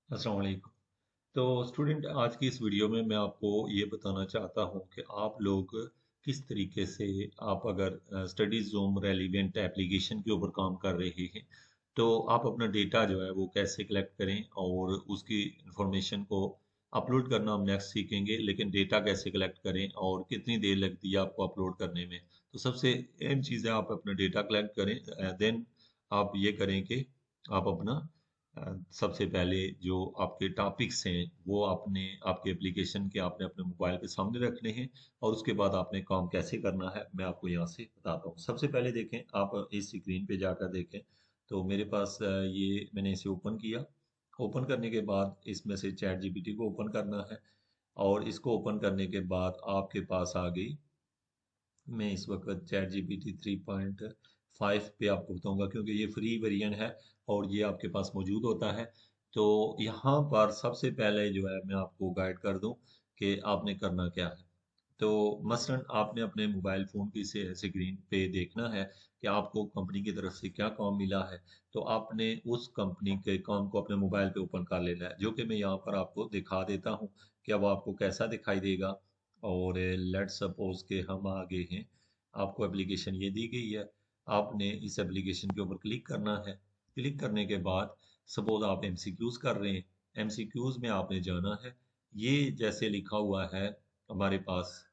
अस्सलाम वालेकुम। तो स्टूडेंट, आज की इस वीडियो में मैं आपको ये बताना चाहता हूँ कि आप लोग किस तरीके से, आप अगर स्टडी ज़ूम रेलिवेंट एप्लीकेशन के ऊपर काम कर रहे हैं तो आप अपना डेटा जो है वो कैसे कलेक्ट करें और उसकी इंफॉर्मेशन को अपलोड करना हम नेक्स्ट सीखेंगे। लेकिन डेटा कैसे कलेक्ट करें और कितनी देर लगती है आपको अपलोड करने में। तो सबसे अहम चीज़ है आप अपना डेटा कलेक्ट करें, देन आप ये करें कि आप अपना सबसे पहले जो आपके टॉपिक्स हैं वो आपने आपके एप्लीकेशन के आपने अपने मोबाइल के सामने रखने हैं। और उसके बाद आपने काम कैसे करना है मैं आपको यहाँ से बताता हूँ। सबसे पहले देखें, आप इस स्क्रीन पे जाकर देखें तो मेरे पास ये मैंने इसे ओपन किया। ओपन करने के बाद इसमें से चैट जीपीटी को ओपन करना है और इसको ओपन करने के बाद आपके पास आ गई। मैं इस वक्त चैट जीपीटी 3.5 पे आपको बताऊंगा क्योंकि ये फ्री वेरिएंट है और ये आपके पास मौजूद होता है। तो यहाँ पर सबसे पहले जो है मैं आपको गाइड कर दूं कि आपने करना क्या है। तो मसलन आपने अपने मोबाइल फ़ोन की से स्क्रीन पे देखना है कि आपको कंपनी की तरफ से क्या काम मिला है। तो आपने उस कंपनी के काम को अपने मोबाइल पे ओपन कर लेना है, जो कि मैं यहाँ पर आपको दिखा देता हूँ कि अब आपको कैसा दिखाई देगा। और लेट सपोज के हम आगे हैं, आपको एप्लीकेशन ये दी गई है। आपने इस एप्लीकेशन के ऊपर क्लिक करना है। क्लिक करने के बाद सपोज आप एमसीक्यूज कर रहे हैं, एमसीक्यूज में आपने जाना है। ये जैसे लिखा हुआ है हमारे पास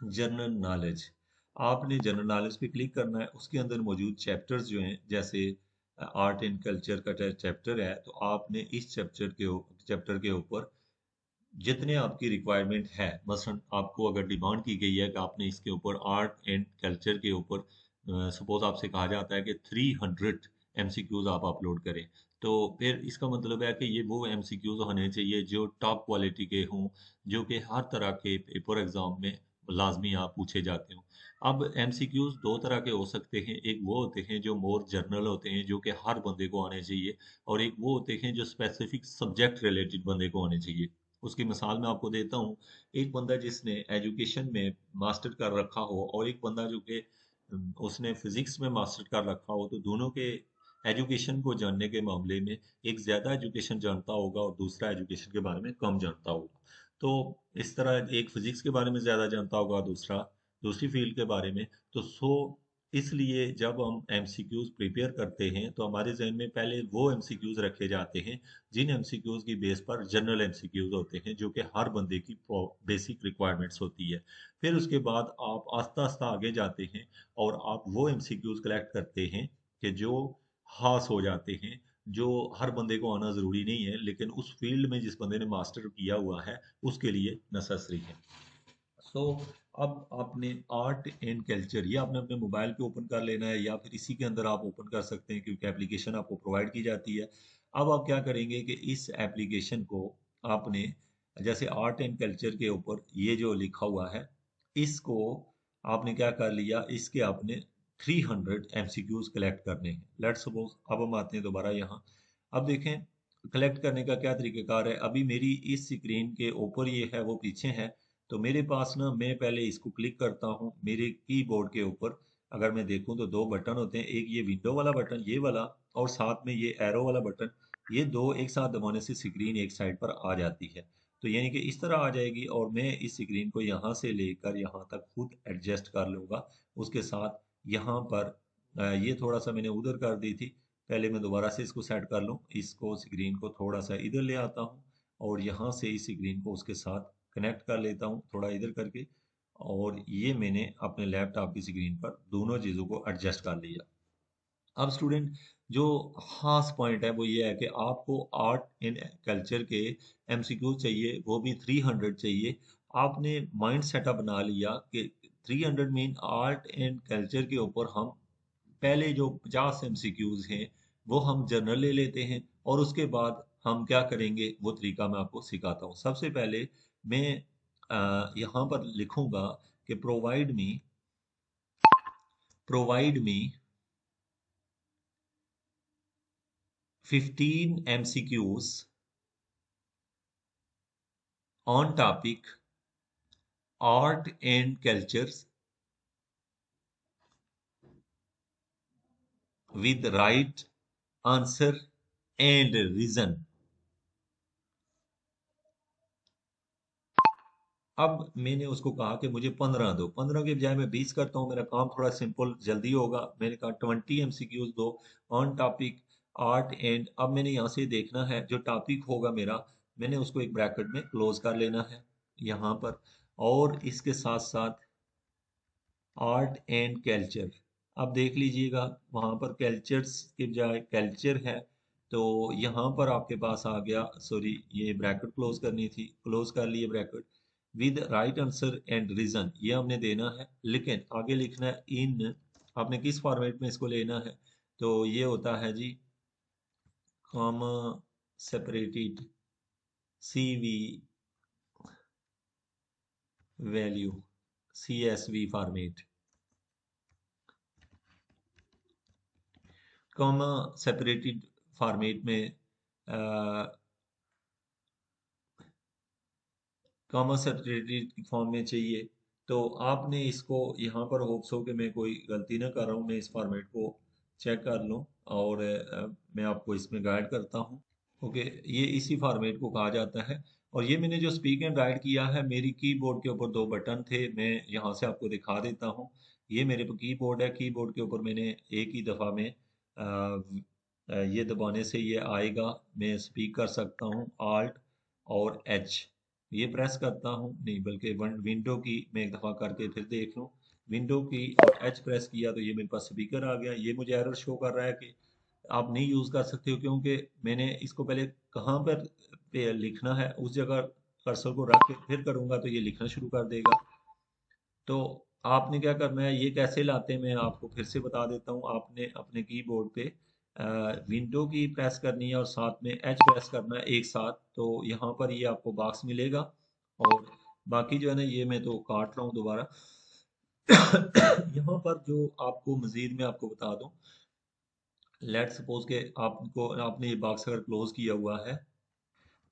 जनरल नॉलेज, आपने जनरल नॉलेज पे क्लिक करना है। उसके अंदर मौजूद चैप्टर्स जो हैं, जैसे आर्ट एंड कल्चर का चैप्टर है, तो आपने इस चैप्टर के ऊपर जितने आपकी रिक्वायरमेंट है, मसलन आपको अगर डिमांड की गई है कि आपने इसके ऊपर आर्ट एंड कल्चर के ऊपर सपोज आपसे कहा जाता है कि 300 एमसीक्यूज आप अपलोड करें। तो फिर इसका मतलब है कि ये वो एमसीक्यूज होने चाहिए जो टॉप क्वालिटी के हों, जो कि हर तरह के पेपर एग्जाम में लाजमी आप पूछे जाते हों। अब एमसीक्यूज दो तरह के हो सकते हैं, एक वो होते हैं जो मोर जनरल होते हैं जो कि हर बंदे को आने चाहिए, और एक वो होते हैं जो स्पेसिफिक सब्जेक्ट रिलेटेड बंदे को आने चाहिए। उसकी मिसाल मैं आपको देता हूँ। एक बंदा जिसने एजुकेशन में मास्टर कर रखा हो और एक बंदा जो कि उसने फिजिक्स में मास्टर कर रखा हो, तो दोनों के एजुकेशन को जानने के मामले में एक ज़्यादा एजुकेशन जानता होगा और दूसरा एजुकेशन के बारे में कम जानता होगा। तो इस तरह एक फिजिक्स के बारे में ज़्यादा जानता होगा, दूसरा दूसरी फील्ड के बारे में। तो इसलिए जब हम एमसीक्यूज प्रिपेयर करते हैं तो हमारे जहन में पहले वो एमसीक्यूज रखे जाते हैं जिन एमसीक्यूज की बेस पर जनरल एमसीक्यूज होते हैं, जो कि हर बंदे की बेसिक रिक्वायरमेंट्स होती है। फिर उसके बाद आप आस्ता आस्ता आगे जाते हैं और आप वो एमसीक्यूज कलेक्ट करते हैं कि जो खास हो जाते हैं, जो हर बंदे को आना ज़रूरी नहीं है लेकिन उस फील्ड में जिस बंदे ने मास्टर किया हुआ है उसके लिए नेसेसरी है। सो अब आपने आर्ट एंड कल्चर ये आपने अपने मोबाइल पे ओपन कर लेना है, या फिर इसी के अंदर आप ओपन कर सकते हैं क्योंकि एप्लीकेशन आपको प्रोवाइड की जाती है। अब आप क्या करेंगे कि इस एप्लीकेशन को आपने, जैसे आर्ट एंड कल्चर के ऊपर ये जो लिखा हुआ है, इसको आपने क्या कर लिया, इसके आपने 300 एमसीक्यूज कलेक्ट करने हैं। लेट सपोज अब हम आते हैं दोबारा यहाँ। अब देखें कलेक्ट करने का क्या तरीकेकार है। अभी मेरी इस स्क्रीन के ऊपर ये है, वो पीछे है। तो मेरे पास ना, मैं पहले इसको क्लिक करता हूँ मेरे कीबोर्ड के ऊपर। अगर मैं देखूँ तो दो बटन होते हैं, एक ये विंडो वाला बटन ये वाला, और साथ में ये एरो वाला बटन। ये दो एक साथ दबाने से स्क्रीन एक साइड पर आ जाती है। तो यानी कि इस तरह आ जाएगी और मैं इस स्क्रीन को यहाँ से लेकर यहाँ तक खुद एडजस्ट कर लूँगा। उसके साथ यहाँ पर ये थोड़ा सा मैंने उधर कर दी थी, पहले मैं दोबारा से इसको सेट कर लूँ। इसको स्क्रीन को थोड़ा सा इधर ले आता हूँ और यहाँ से इस स्क्रीन को उसके साथ कनेक्ट कर लेता हूँ थोड़ा इधर करके। और ये मैंने अपने लैपटॉप की स्क्रीन पर दोनों चीज़ों को एडजस्ट कर लिया। अब स्टूडेंट, जो खास पॉइंट है वो ये है कि आपको आर्ट एंड कल्चर के एमसीक्यू चाहिए, वो भी 300 चाहिए। आपने माइंड सेटअप बना लिया कि 300 मीन आर्ट एंड कल्चर के ऊपर हम पहले जो 50 एमसीक्यूज हैं वो हम जनरल ले लेते हैं, और उसके बाद हम क्या करेंगे वो तरीका मैं आपको सिखाता हूँ। सबसे पहले मैं यहाँ पर लिखूंगा कि provide me 15 MCQs on topic art and cultures with right answer and reason. अब मैंने उसको कहा कि मुझे 15 दो, 15 के बजाय मैं 20 करता हूँ, मेरा काम थोड़ा सिंपल जल्दी होगा। मैंने कहा 20 एमसीक्यूज दो ऑन टॉपिक आर्ट एंड। अब मैंने यहाँ से देखना है जो टॉपिक होगा मेरा, मैंने उसको एक ब्रैकेट में क्लोज कर लेना है यहाँ पर। और इसके साथ साथ आर्ट एंड कल्चर, अब देख लीजिएगा वहाँ पर कल्चर्स के बजाय कल्चर है, तो यहाँ पर आपके पास आ गया, सॉरी ये ब्रैकेट क्लोज करनी थी, क्लोज कर लिए bracket. With right answer and reason ये हमने देना है, लेकिन आगे लिखना है इन, आपने किस फॉर्मेट में इसको लेना है, तो ये होता है जी comma separated CV value, CSV format, comma separated format में, कॉमा सेपरेटेड फॉर्म में चाहिए। तो आपने इसको यहाँ पर होप्स हो कि मैं कोई गलती ना कर रहा हूँ, मैं इस फॉर्मेट को चेक कर लूँ और मैं आपको इसमें गाइड करता हूँ। ओके, ये इसी फॉर्मेट को कहा जाता है। और ये मैंने जो स्पीक एंड राइट किया है, मेरी कीबोर्ड के ऊपर दो बटन थे, मैं यहाँ से आपको दिखा देता हूँ। ये मेरे कीबोर्ड है, कीबोर्ड के ऊपर मैंने एक ही दफ़ा में ये दबाने से ये आएगा, मैं स्पीक कर सकता हूँ आल्ट और एच, ये प्रेस करता हूँ नहीं बल्कि विंडो की मैं एक दफ़ा करके फिर देख लूँ, विंडो की और एच प्रेस किया तो ये मेरे पास स्पीकर आ गया। ये मुझे एरर शो कर रहा है कि आप नहीं यूज़ कर सकते हो, क्योंकि मैंने इसको पहले कहाँ पर पे लिखना है उस जगह कर्सर को रख के फिर करूँगा तो ये लिखना शुरू कर देगा। तो आपने क्या करना है, ये कैसे लाते हैं मैं आपको फिर से बता देता हूँ। आपने अपने कीबोर्ड पे विंडो की प्रेस करनी है और साथ में एच प्रेस करना है एक साथ, तो यहाँ पर ये आपको बॉक्स मिलेगा। और बाकी जो है ना, ये मैं तो काट रहा हूँ दोबारा। यहाँ पर जो आपको मजीद में आपको बता दूं, लेट सपोज के आपको, आपने ये बॉक्स अगर क्लोज किया हुआ है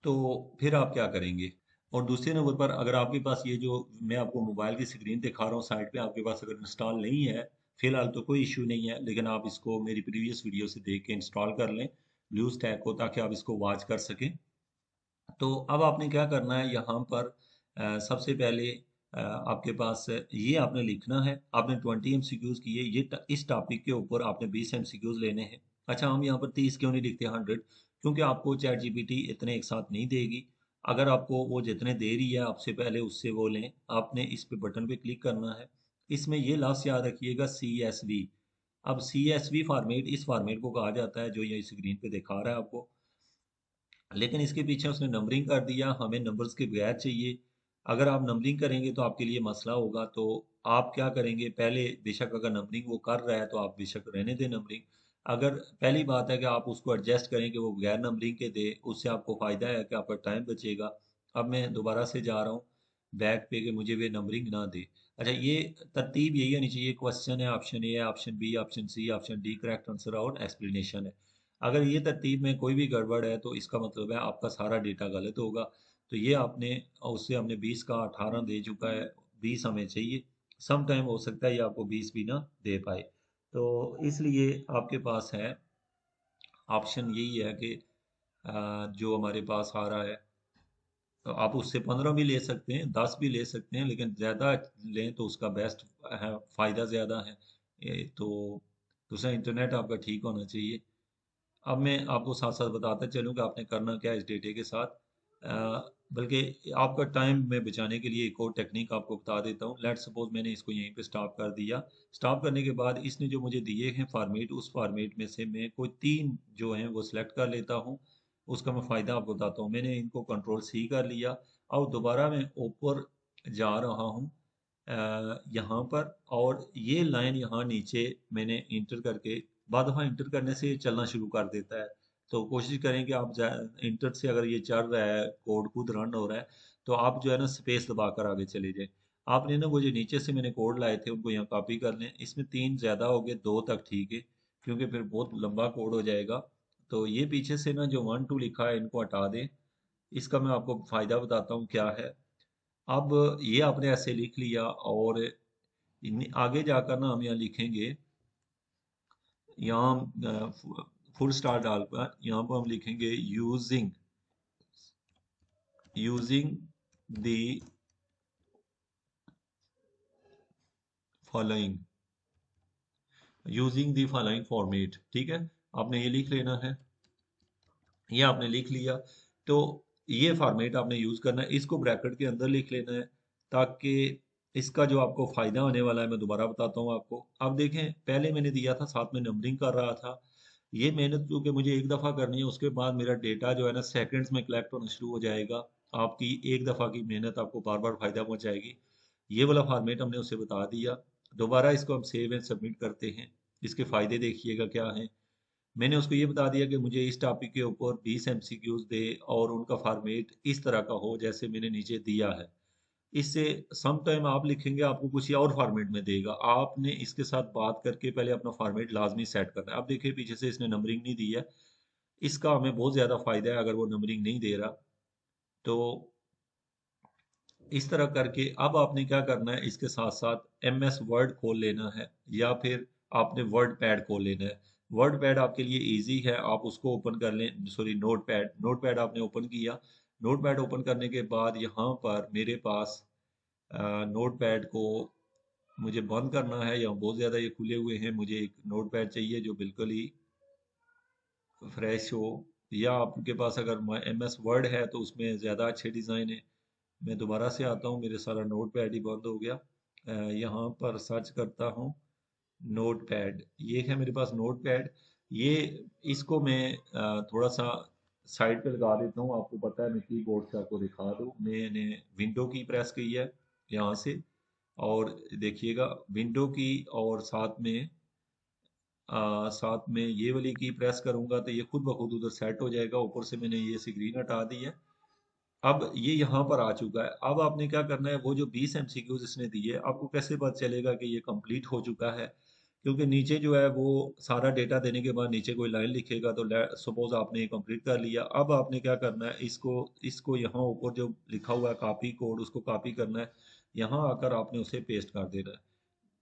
तो फिर आप क्या करेंगे। और दूसरे नंबर पर अगर आपके पास ये जो मैं आपको मोबाइल की स्क्रीन दिखा रहा हूँ साइड पे, आपके पास अगर इंस्टॉल नहीं है फिलहाल तो कोई इशू नहीं है, लेकिन आप इसको मेरी प्रीवियस वीडियो से देख के इंस्टॉल कर लें ब्लू स्टैक को, ताकि आप इसको वॉच कर सकें। तो अब आपने क्या करना है यहाँ पर, सबसे पहले आपके पास ये आपने लिखना है, आपने 20 एमसीक्यूज किए, इस टॉपिक के ऊपर आपने 20 एमसीक्यूज लेने हैं। अच्छा, हम यहाँ पर 30 क्यों नहीं लिखते 100, क्योंकि आपको चैट जीपीटी इतने एक साथ नहीं देगी। अगर आपको वो जितने दे रही है आपसे पहले उससे वो लें, आपने इस पे बटन पे क्लिक करना है। इसमें ये लफ्ज़ याद रखिएगा CSV। अब CSV फॉर्मेट इस फॉर्मेट को कहा जाता है जो ये स्क्रीन पे दिखा रहा है आपको, लेकिन इसके पीछे उसने नंबरिंग कर दिया, हमें नंबर्स के बगैर चाहिए। अगर आप नंबरिंग करेंगे तो आपके लिए मसला होगा, तो आप क्या करेंगे, पहले बेशक अगर नंबरिंग वो कर रहा है तो आप बेशक रहने दें नंबरिंग। अगर पहली बात है कि आप उसको एडजस्ट करें कि वो बगैर नंबरिंग के दे, उससे आपको फ़ायदा है कि आपका टाइम बचेगा। अब मैं दोबारा से जा रहा हूँ बैक पे कि मुझे वे नंबरिंग ना दे। अच्छा, ये तरतीब यही होनी चाहिए, क्वेश्चन है, option A, option B, option C, option D correct answer और एक्सप्लेनेशन है। अगर ये तरतीब में कोई भी गड़बड़ है तो इसका मतलब है आपका सारा डेटा गलत होगा। तो ये आपने, उससे हमने 20 का 18 दे चुका है, 20 हमें चाहिए। सम टाइम हो सकता है ये आपको 20 भी ना दे पाए, तो इसलिए आपके पास है ऑप्शन यही है कि जो हमारे पास आ रहा है, तो आप उससे 15 भी ले सकते हैं, 10 भी ले सकते हैं, लेकिन ज़्यादा लें तो उसका बेस्ट है, फ़ायदा ज़्यादा है। तो दूसरा इंटरनेट आपका ठीक होना चाहिए। अब मैं आपको साथ साथ बताता चलूँ कि आपने करना क्या है इस डेटे के साथ। बल्कि आपका टाइम मैं बचाने के लिए एक और टेक्निक आपको बता देता हूँ। लेट्स सपोज मैंने इसको यहीं पे स्टॉप कर दिया। स्टॉप करने के बाद इसने जो मुझे दिए हैं फॉर्मेट, उस फॉर्मेट में से मैं कोई 3 जो हैं वो सिलेक्ट कर लेता हूँ। उसका मैं फ़ायदा आपको बताता हूँ। मैंने इनको कंट्रोल C कर लिया और दोबारा मैं ऊपर जा रहा हूँ यहाँ पर, और ये लाइन यहाँ नीचे मैंने इंटर करके, बाद दफ़ा इंटर करने से ये चलना शुरू कर देता है। तो कोशिश करें कि आप इंटर से अगर ये चल रहा है, कोड खुद रन हो रहा है, तो आप जो है ना स्पेस दबाकर आगे चले जाएं। आपने ना वो जो नीचे से मैंने कोड लाए थे उनको यहाँ कॉपी कर लें, इसमें 3 ज़्यादा हो गए, 2 तक ठीक है, क्योंकि फिर बहुत लंबा कोड हो जाएगा। तो ये पीछे से ना जो 1 2 लिखा है इनको हटा दें। इसका मैं आपको फ़ायदा बताता हूँ क्या है। अब ये आपने ऐसे लिख लिया और आगे जाकर ना हम यहाँ लिखेंगे, यहाँ फुल स्टॉप डालकर यहाँ पर हम लिखेंगे using using the following using the following format, ठीक है। आपने ये लिख लेना है, ये आपने लिख लिया। तो ये फॉर्मेट आपने यूज करना है, इसको ब्रैकेट के अंदर लिख लेना है, ताकि इसका जो आपको फायदा होने वाला है मैं दोबारा बताता हूँ आपको। अब देखें, पहले मैंने दिया था साथ में नंबरिंग कर रहा था। ये मेहनत क्योंकि मुझे एक दफ़ा करनी है, उसके बाद मेरा डेटा जो है ना सेकंड्स में कलेक्ट होना शुरू हो जाएगा। आपकी एक दफ़ा की मेहनत आपको बार बार फायदा पहुंचाएगी। ये वाला फॉर्मेट हमने उसे बता दिया। दोबारा इसको हम सेव एंड सबमिट करते हैं। इसके फायदे देखिएगा क्या हैं। मैंने उसको ये बता दिया कि मुझे इस टॉपिक के ऊपर 20 एमसीक्यूज दे और उनका फॉर्मेट इस तरह का हो जैसे मैंने नीचे दिया है। इससे सम टाइम आप लिखेंगे, आपको कुछ और फॉर्मेट में देगा। आपने इसके साथ बात करके पहले अपना फॉर्मेट लाजमी सेट करना है। अब देखिए पीछे से इसने नंबरिंग नहीं दी है, इसका हमें बहुत ज़्यादा फायदा है अगर वो नंबरिंग नहीं दे रहा। तो इस तरह करके अब आपने क्या करना है, इसके साथ साथ एम एस वर्ड खोल लेना है, या फिर आपने वर्ड पैड खोल लेना है। वर्ड पैड आपके लिए इजी है, आप उसको ओपन कर लें। Sorry, note pad, note pad आपने ओपन किया। नोट पैड ओपन करने के बाद यहाँ पर मेरे पास नोट पैड को मुझे बंद करना है, या बहुत ज़्यादा ये खुले हुए हैं। मुझे एक नोट पैड चाहिए जो बिल्कुल ही फ्रेश हो, या आपके पास अगर एम एस वर्ड है तो उसमें ज़्यादा अच्छे डिज़ाइन है। मैं दोबारा से आता हूँ, मेरे सारा नोट पैड ही बंद हो गया। यहाँ पर सर्च करता हूँ नोट पैड, ये है मेरे पास नोट पैड। ये इसको मैं थोड़ा सा साइड पे लगा देता हूँ। आपको पता है, मैं कीबोर्ड से आपको दिखा दूँ। मैंने विंडो की प्रेस की है यहाँ से, और देखिएगा विंडो की, और साथ में ये वाली की प्रेस करूंगा तो ये खुद ब खुद उधर सेट हो जाएगा। ऊपर से मैंने ये स्क्रीन हटा दी है। अब ये यहाँ पर आ चुका है। अब आपने क्या करना है, वो जो 20 एमसीक्यूज इसने दिए, आपको कैसे पता चलेगा कि ये कंप्लीट हो चुका है? क्योंकि नीचे जो है वो सारा डेटा देने के बाद नीचे कोई लाइन लिखेगा, तो सपोज आपने ये कंप्लीट कर लिया। अब आपने क्या करना है, इसको इसको यहाँ ऊपर जो लिखा हुआ है कॉपी कोड, उसको कॉपी करना है। यहाँ आकर आपने उसे पेस्ट कर देना है।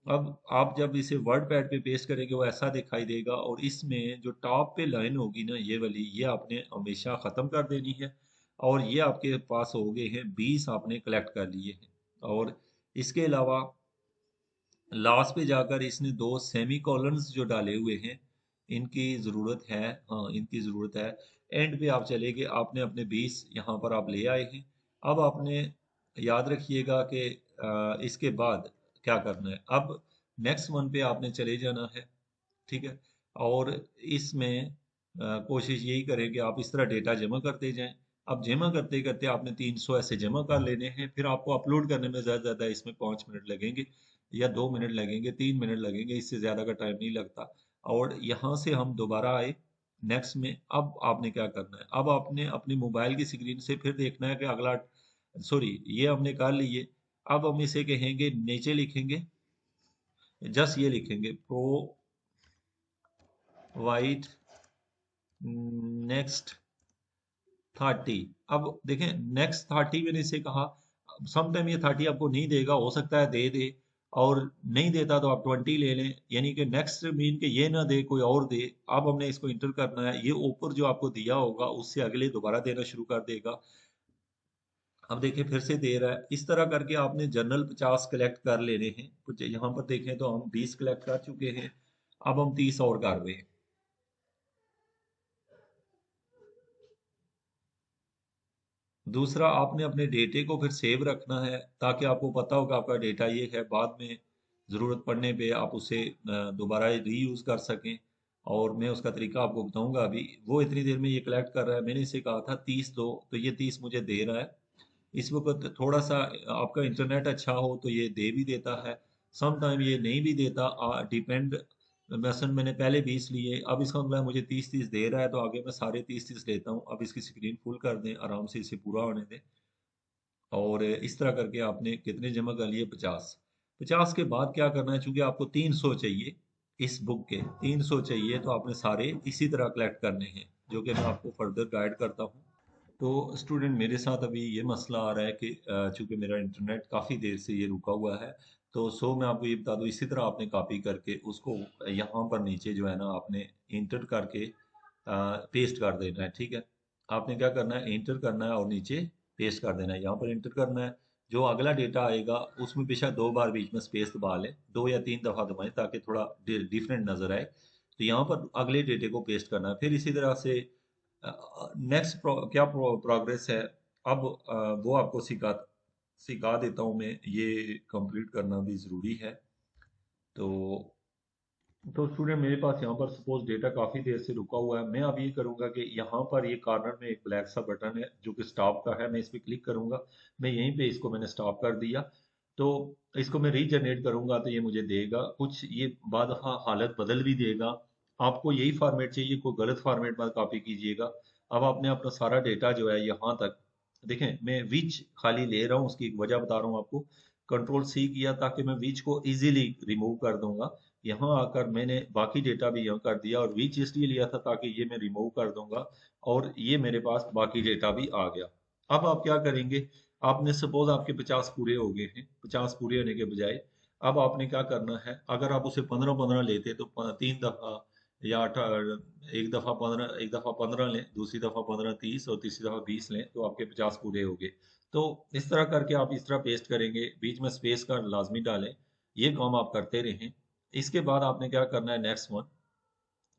अब आप जब इसे वर्ड पैड पे पेस्ट करेंगे वो ऐसा दिखाई देगा, और इसमें जो टॉप पे लाइन होगी ना ये वाली, ये आपने हमेशा ख़त्म कर देनी है। और ये आपके पास हो गए हैं 20, आपने कलेक्ट कर लिए हैं। और इसके अलावा लास्ट पे जाकर इसने दो सेमी कॉलन्स जो डाले हुए हैं, इनकी ज़रूरत है। हाँ, इनकी ज़रूरत है। एंड पे आप चले गए, आपने अपने 20 यहाँ पर आप ले आए हैं। अब आपने याद रखिएगा कि इसके बाद क्या करना है। अब नेक्स्ट वन पे आपने चले जाना है, ठीक है। और इसमें कोशिश यही करें कि आप इस तरह डेटा जमा करते जाएं। अब जमा करते करते आपने 300 ऐसे जमा कर लेने हैं। फिर आपको अपलोड करने में ज़्यादा ज़्यादा इसमें 5 मिनट लगेंगे, या 2 मिनट लगेंगे, 3 मिनट लगेंगे, इससे ज़्यादा का टाइम नहीं लगता। और यहाँ से हम दोबारा आए नेक्स्ट में। अब आपने क्या करना है, अब आपने अपनी मोबाइल की स्क्रीन से फिर देखना है कि अगला, सॉरी ये हमने कर लिए। अब हम इसे कहेंगे, नीचे लिखेंगे, जस्ट ये लिखेंगे प्रोवाइड नेक्स्ट 30। अब देखें, नेक्स्ट 30 मैंने इसे कहा। समटाइम ये 30 आपको नहीं देगा, हो सकता है दे दे, और नहीं देता तो आप 20 ले लें। यानी कि नेक्स्ट मीन के ये ना दे, कोई और दे। अब हमने इसको इंटर करना है, ये ऊपर जो आपको दिया होगा उससे अगले दोबारा देना शुरू कर देगा। अब देखिए फिर से दे रहा है। इस तरह करके आपने जनरल 50 कलेक्ट कर लेने हैं। कुछ यहाँ पर देखें तो हम 20 कलेक्ट कर चुके हैं। अब हम 30 और कर रहे हैं। दूसरा, आपने अपने डेटे को फिर सेव रखना है, ताकि आपको पता हो कि आपका डेटा ये है। बाद में ज़रूरत पड़ने पे आप उसे दोबारा रीयूज़ कर सकें। और मैं उसका तरीका आपको बताऊंगा अभी। वो इतनी देर में ये कलेक्ट कर रहा है। मैंने इसे कहा था 30 दो, तो ये 30 मुझे दे रहा है। इस वक्त थोड़ा सा आपका इंटरनेट अच्छा हो तो ये दे भी देता है, सम टाइम ये नहीं भी देता, डिपेंड। मसलन मैंने पहले 20 लिए, अब इसका मतलब है मुझे 30-30 दे रहा है, तो आगे मैं सारे 30-30 लेता हूँ। अब इसकी स्क्रीन फुल कर दें, आराम से इसे पूरा होने दें। और इस तरह करके आपने कितने जमा कर लिए, 50। 50 के बाद क्या करना है, चूंकि आपको 300 चाहिए, इस बुक के 300 चाहिए, तो आपने सारे इसी तरह कलेक्ट करने हैं, जो कि मैं आपको फर्दर गाइड करता हूँ। तो स्टूडेंट, मेरे साथ अभी ये मसला आ रहा है कि चूंकि मेरा इंटरनेट काफ़ी देर से ये रुका हुआ है। तो मैं आपको ये बता दूं, इसी तरह आपने कॉपी करके उसको यहाँ पर नीचे जो है ना, आपने इंटर करके पेस्ट कर देना है, ठीक है। आपने क्या करना है, इंटर करना है और नीचे पेस्ट कर देना है। यहाँ पर इंटर करना है, जो अगला डेटा आएगा उसमें बेशक 2 बार बीच में स्पेस दबा लें, 2 या 3 दफा दबाएं ताकि थोड़ा डिफरेंट नजर आए। तो यहाँ पर अगले डेटे को पेस्ट करना है। फिर इसी तरह से नेक्स्ट क्या प्रोग्रेस है, अब वो आपको सिखा देता हूँ मैं, ये कंप्लीट करना भी जरूरी है। तो स्टूडेंट, मेरे पास यहाँ पर सपोज डेटा काफी देर से रुका हुआ है। मैं अब ये करूंगा कि यहाँ पर ये कॉर्नर में एक ब्लैक सा बटन है जो कि स्टॉप का है, मैं इस पर क्लिक करूंगा। मैं यहीं पे इसको मैंने स्टॉप कर दिया। तो इसको मैं रीजनरेट करूंगा तो ये मुझे देगा कुछ, ये बाद दफा हालत बदल भी देगा। आपको यही फॉर्मेट चाहिए, कोई गलत फॉर्मेट मत कॉपी कीजिएगा। अब आपने अपना सारा डेटा जो है यहाँ तक देखें, मैं विच खाली ले रहा हूँ, उसकी एक वजह बता रहा हूँ आपको। कंट्रोल C किया ताकि मैं विच को इजीली रिमूव कर दूंगा। यहाँ आकर मैंने बाकी डेटा भी यहाँ कर दिया, और विच इसलिए लिया था ताकि ये मैं रिमूव कर दूंगा, और ये मेरे पास बाकी डेटा भी आ गया। अब आप क्या करेंगे, आपने सपोज आपके 50 पूरे हो गए हैं, 50 पूरे होने के बजाय अब आपने क्या करना है, अगर आप उसे 15-15 लेते तो 3 दफा या एक दफा 15 लें, दूसरी दफा 15 30 और तीसरी दफा 20 लें, तो आपके 50 पूरे हो गए। तो इस तरह करके आप इस तरह पेस्ट करेंगे, बीच में स्पेस का लाजमी डालें। ये काम आप करते रहें। इसके बाद आपने क्या करना है, नेक्स्ट वन,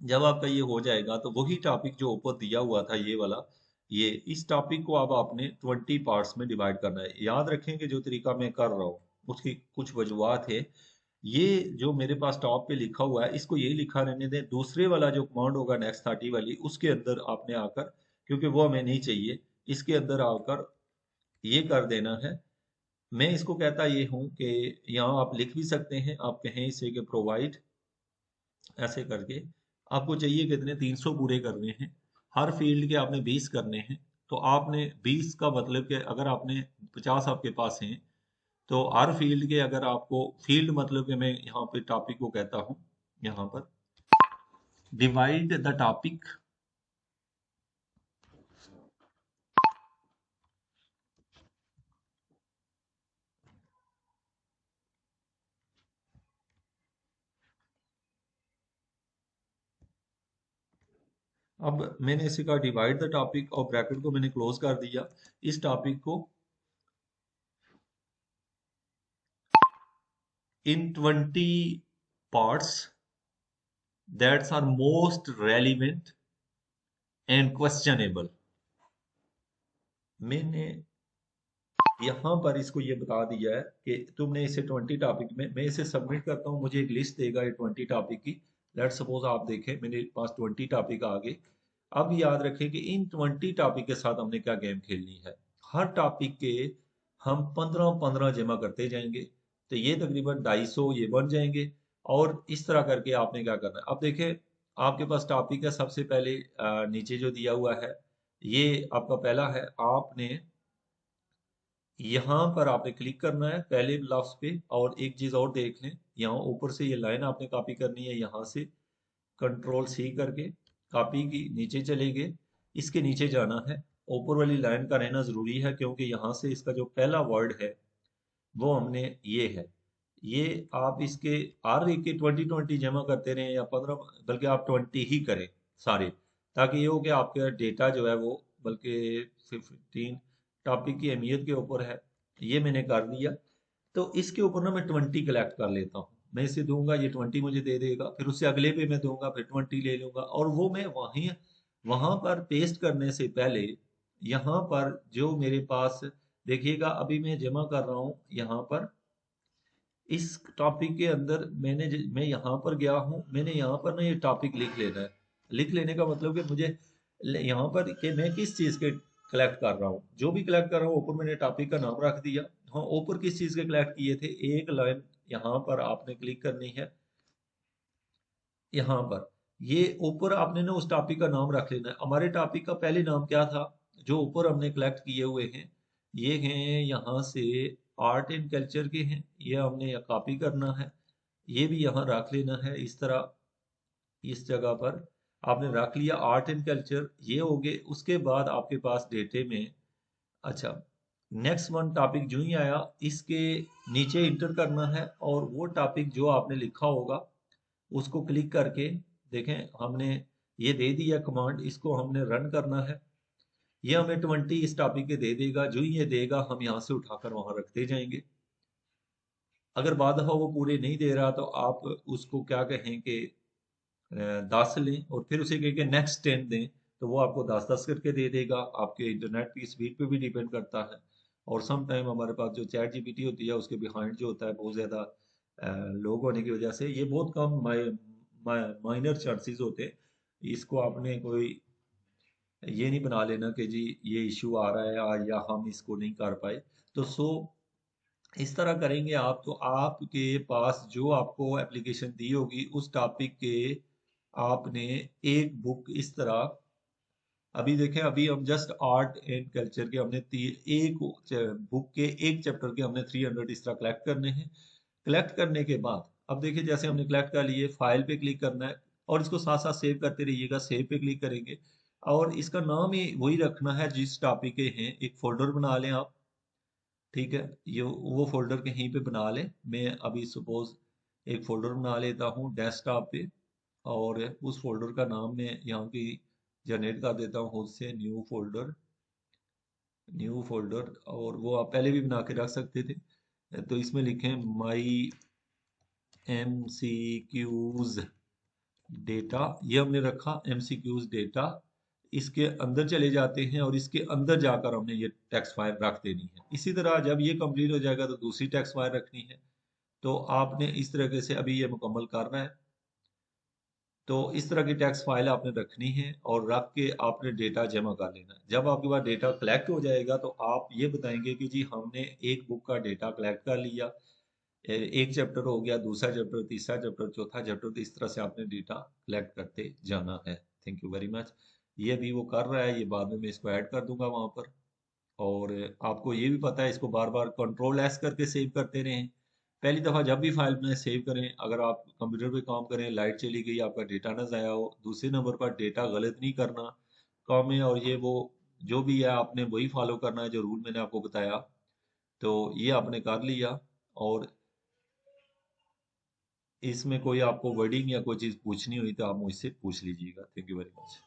जब आपका ये हो जाएगा तो वही टॉपिक जो ऊपर दिया हुआ था ये वाला, ये इस टॉपिक को अब आपने 20 पार्ट्स में डिवाइड करना है। याद रखें कि जो तरीका मैं कर रहा हूँ उसकी कुछ वजूहत है। ये जो मेरे पास टॉप पे लिखा हुआ है इसको यही लिखा रहने दें, दूसरे वाला जो कमांड होगा नेक्स्ट 30 वाली, उसके अंदर आपने आकर, क्योंकि वो हमें नहीं चाहिए, इसके अंदर आकर ये कर देना है। मैं इसको कहता ये हूं कि यहाँ आप लिख भी सकते हैं, आप कहें इसे कि प्रोवाइड, ऐसे करके आपको चाहिए कितने 300 पूरे करने हैं। हर फील्ड के आपने 20 करने हैं। तो आपने 20 का मतलब कि अगर आपने 50 आपके पास हैं, तो हर फील्ड के अगर आपको, फील्ड मतलब कि मैं यहाँ पे टॉपिक को कहता हूँ, यहाँ पर डिवाइड द टॉपिक। अब मैंने इसे कहा डिवाइड द टॉपिक, और ब्रैकेट को मैंने क्लोज कर दिया। इस टॉपिक को in 20 parts that are most relevant and questionable। मैंने यहाँ पर इसको ये बता दिया है कि तुमने इसे 20 टॉपिक में, मैं इसे सबमिट करता हूँ, मुझे एक लिस्ट देगा ये 20 टॉपिक की। लेट सपोज आप देखें मेरे पास 20 टॉपिक आ गए। अब याद रखें कि इन 20 टॉपिक के साथ हमने क्या गेम खेलनी है। हर टॉपिक के हम 15-15 जमा करते जाएंगे, तो ये तकरीबन 250 ये बन जाएंगे। और इस तरह करके आपने क्या करना है, अब देखें आपके पास टॉपिक है। सबसे पहले नीचे जो दिया हुआ है ये आपका पहला है। आपने यहाँ पर आपने क्लिक करना है पहले लफ्ज पे, और एक चीज और देख लें, यहाँ ऊपर से ये लाइन आपने कॉपी करनी है, यहाँ से कंट्रोल C करके कॉपी की नीचे चले गए। इसके नीचे जाना है, ऊपर वाली लाइन का रहना जरूरी है, क्योंकि यहाँ से इसका जो पहला वर्ड है वो हमने ये है। ये आप इसके हर एक के 20-20 जमा करते रहें, या 15, बल्कि आप 20 ही करें सारे, ताकि ये हो कि आपका डेटा जो है वो, बल्कि 15 टॉपिक की अहमियत के ऊपर है। ये मैंने कर दिया। तो इसके ऊपर ना मैं 20 कलेक्ट कर लेता हूँ। मैं इसे दूंगा, ये 20 मुझे दे देगा, फिर उससे अगले पे मैं दूंगा, फिर 20 ले लूंगा, और वो मैं वहीं वहां पर पेस्ट करने से पहले यहाँ पर जो मेरे पास, देखिएगा अभी मैं जमा कर रहा हूँ यहाँ पर इस टॉपिक के अंदर। मैं यहाँ पर गया हूँ, मैंने यहाँ पर ना ये टॉपिक लिख लेना है। लिख लेने का मतलब कि मुझे यहाँ पर कि मैं किस चीज़ के कलेक्ट कर रहा हूँ, जो भी कलेक्ट कर रहा हूँ, ऊपर मैंने टॉपिक का नाम रख दिया। हाँ, ऊपर किस चीज़ के कलेक्ट किए थे, एक लाइन यहाँ पर आपने क्लिक करनी है। यहाँ पर ये ऊपर आपने ना उस टॉपिक का नाम रख लेना है। हमारे टॉपिक का पहले नाम क्या था, जो ऊपर हमने कलेक्ट किए हुए हैं, ये हैं यहाँ से आर्ट एंड कल्चर के हैं, ये हमने कॉपी करना है। ये भी यहाँ रख लेना है इस तरह, इस जगह पर आपने रख लिया आर्ट एंड कल्चर, ये हो गए। उसके बाद आपके पास डेटे में, अच्छा, नेक्स्ट वन टॉपिक जो ही आया इसके नीचे इंटर करना है, और वो टॉपिक जो आपने लिखा होगा उसको क्लिक करके, देखें हमने ये दे दिया कमांड, इसको हमने रन करना है। ये हमें 20 इस टॉपिक के दे देगा, जो ही ये देगा हम यहाँ से उठाकर वहां रखते जाएंगे। अगर बाद दफा वो पूरे नहीं दे रहा तो आप उसको क्या कहें कि 10 लें और फिर उसे कहें कि नेक्स्ट 10 दें, तो वो आपको 10-10 करके दे देगा। आपके इंटरनेट की स्पीड पे भी डिपेंड करता है। और सम टाइम हमारे पास जो चैट जीपीटी होती है उसके बिहाइंड जो होता है बहुत ज़्यादा लोग होने की वजह से ये बहुत कम माइनर चांसेस होते हैं। इसको आपने कोई ये नहीं बना लेना कि जी ये इशू आ रहा है आज या हम इसको नहीं कर पाए। तो इस तरह करेंगे आप तो आपके पास जो आपको एप्लीकेशन दी होगी उस टॉपिक के आपने एक बुक इस तरह, अभी देखें अभी हम जस्ट आर्ट एंड कल्चर के हमने एक बुक के एक चैप्टर के हमने 300 इस तरह कलेक्ट करने हैं। कलेक्ट करने के बाद अब देखिए जैसे हमने कलेक्ट कर लिए, फाइल पे क्लिक करना है और इसको साथ साथ सेव करते रहिएगा। सेव पे क्लिक करेंगे और इसका नाम ही वही रखना है जिस टॉपिक के हैं। एक फोल्डर बना लें आप, ठीक है, ये वो फोल्डर कहीं पे बना लें। मैं अभी सपोज एक फोल्डर बना लेता हूँ डेस्कटॉप पे और उस फोल्डर का नाम मैं यहाँ की जनरेट कर देता हूँ खुद से, न्यू फोल्डर। न्यू फोल्डर, और वो आप पहले भी बना के रख सकते थे। तो इसमें लिखें माई MCQs डेटा, ये हमने रखा MCQs डेटा। इसके अंदर चले जाते हैं और इसके अंदर जाकर हमने ये टेक्स्ट फाइल रख देनी है। इसी तरह जब ये कंप्लीट हो जाएगा तो दूसरी टेक्स्ट फाइल रखनी है। तो आपने इस तरीके से अभी ये मुकम्मल करना है। तो इस तरह की टेक्स्ट फाइल आपने रखनी है और रख के आपने डेटा जमा कर लेना है। जब आपके पास डेटा कलेक्ट हो जाएगा तो आप ये बताएंगे कि जी हमने एक बुक का डेटा कलेक्ट कर लिया। एक चैप्टर हो गया, दूसरा चैप्टर, तीसरा चैप्टर, चौथा चैप्टर, तो इस तरह से आपने डेटा कलेक्ट करते जाना है। Thank you very much. ये अभी वो कर रहा है, ये बाद में मैं इसको ऐड कर दूंगा वहां पर। और आपको ये भी पता है इसको बार बार कंट्रोल S करके सेव करते रहें। पहली दफ़ा जब भी फाइल में सेव करें, अगर आप कंप्यूटर पे काम करें, लाइट चली गई, आपका डेटा ना ज़ाया हो। दूसरे नंबर पर डेटा गलत नहीं करना काम है, और ये वो जो भी है आपने वही फॉलो करना है जो रूल मैंने आपको बताया। तो ये आपने कर लिया। और इसमें कोई आपको वर्डिंग या कोई चीज़ पूछनी हुई तो आप मुझसे पूछ लीजिएगा। Thank you very much.